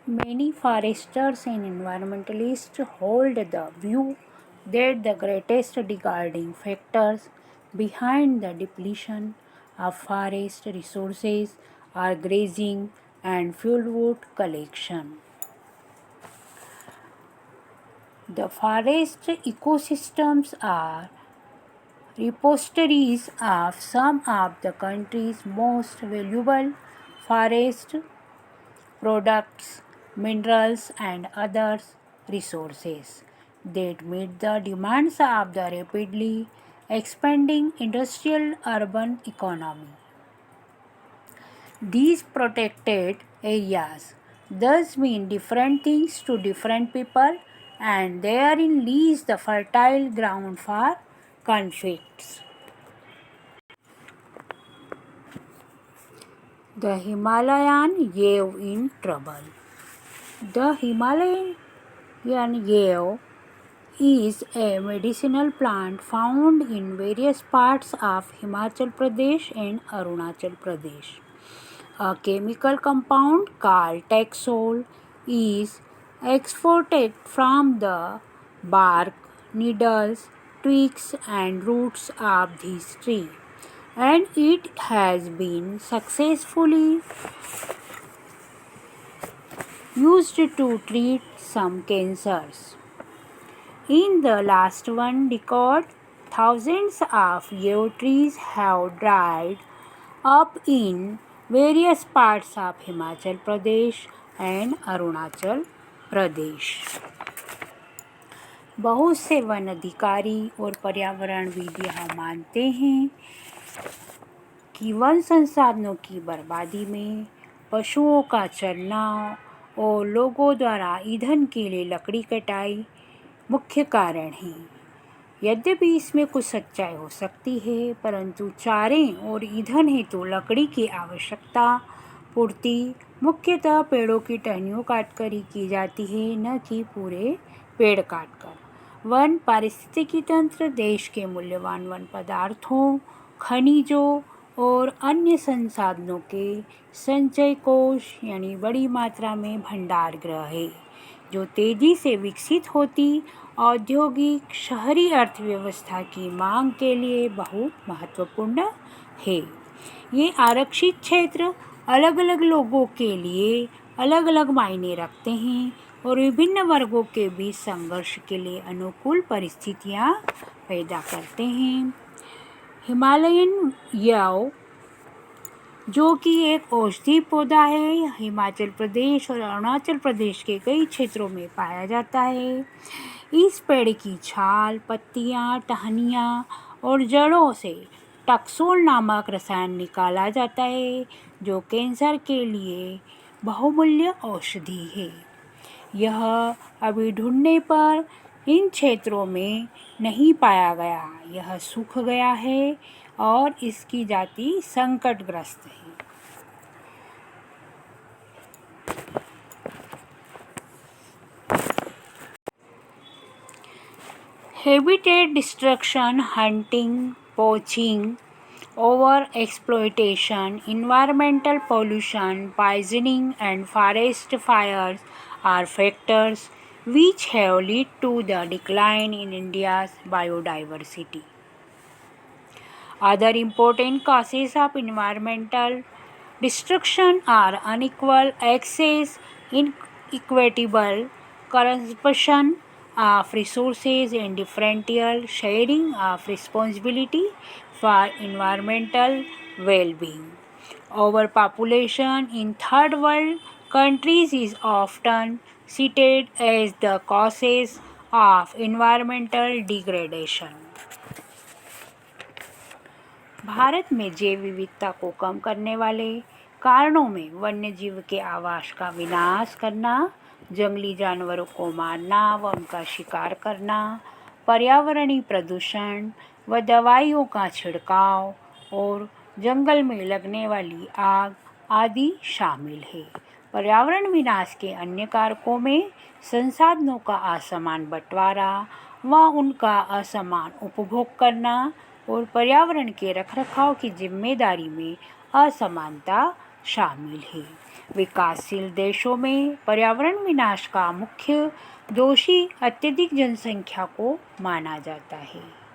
Many foresters and environmentalists hold the view that the greatest degrading factors behind the depletion of forest resources are grazing and fieldwood collection. The forest ecosystems are repositories of some of the country's most valuable forest products, minerals, and other resources that meet the demands of the rapidly expanding industrial urban economy. These protected areas thus mean different things to different people, and therein lies the fertile ground for conflicts. The Himalayan Yave in trouble. The Himalayan Yave is a medicinal plant found in various parts of Himachal Pradesh and Arunachal Pradesh. A chemical compound called Taxol is extracted from the bark, needles, twigs, and roots of this tree, and it has been successfully used to treat some cancers. In the last one decade, thousands of yew trees have dried up in various parts of Himachal Pradesh and Arunachal Pradesh. बहुत से one अधिकारी और पर्यावरणविद यह मानते हैं कि one संसाधनों की बर्बादी में पशुओं का चरना और लोगों द्वारा ईंधन के लिए लकड़ी कटाई मुख्य कारण हैं। यद्यपि इसमें कुछ सच्चाई हो सकती है, परंतु चारे और ईंधन हेतु लकड़ी की आवश्यकता पूर्ति मुख्यतः पेड़ों की टहनियों काटकर ही की जाती है, न कि पूरे पेड़ काटकर। वन पारिस्थितिकी तंत्र देश के मूल्यवान वन पदार्थों, खनिजों और अन्य संसाधनों के संचय कोष यानी बड़ी मात्रा में भंडार गृह है, जो तेजी से विकसित होती औद्योगिक शहरी अर्थव्यवस्था की मांग के लिए बहुत महत्वपूर्ण है। ये आरक्षित क्षेत्र अलग अलग लोगों के लिए अलग अलग मायने रखते हैं और विभिन्न वर्गों के बीच संघर्ष के लिए अनुकूल परिस्थितियां पैदा करते हैं। हिमालयन याव, जो कि एक औषधीय पौधा है, हिमाचल प्रदेश और अरुणाचल प्रदेश के कई क्षेत्रों में पाया जाता है। इस पेड़ की छाल, पत्तियां, टहनियाँ और जड़ों से टक्सोल नामक रसायन निकाला जाता है, जो कैंसर के लिए बहुमूल्य औषधि है। यह अभी ढूंढने पर इन क्षेत्रों में नहीं पाया गया, यह सूख गया है और इसकी जाति संकटग्रस्त है। Habitat destruction, hunting, poaching, over-exploitation, environmental pollution, poisoning, and forest fires are factors which have led to the decline in India's biodiversity. Other important causes of environmental destruction are unequal access, inequitable consumption of resources, and differential sharing of responsibility for environmental well-being. Overpopulation in third world countries is often cited as the causes of environmental degradation. Bharat में जैव विविधता को कम करने वाले कारणों में वन्यजीव के आवास का विनाश करना, जंगली जानवरों को मारना व उनका शिकार करना, पर्यावरणीय प्रदूषण व दवाइयों का छिड़काव और जंगल में लगने वाली आग आदि शामिल है। पर्यावरण विनाश के अन्य कारकों में संसाधनों का असमान बंटवारा व उनका असमान उपभोग करना और पर्यावरण के रखरखाव की जिम्मेदारी में असमानता शामिल है। विकासशील देशों में पर्यावरण विनाश का मुख्य दोषी अत्यधिक जनसंख्या को माना जाता है।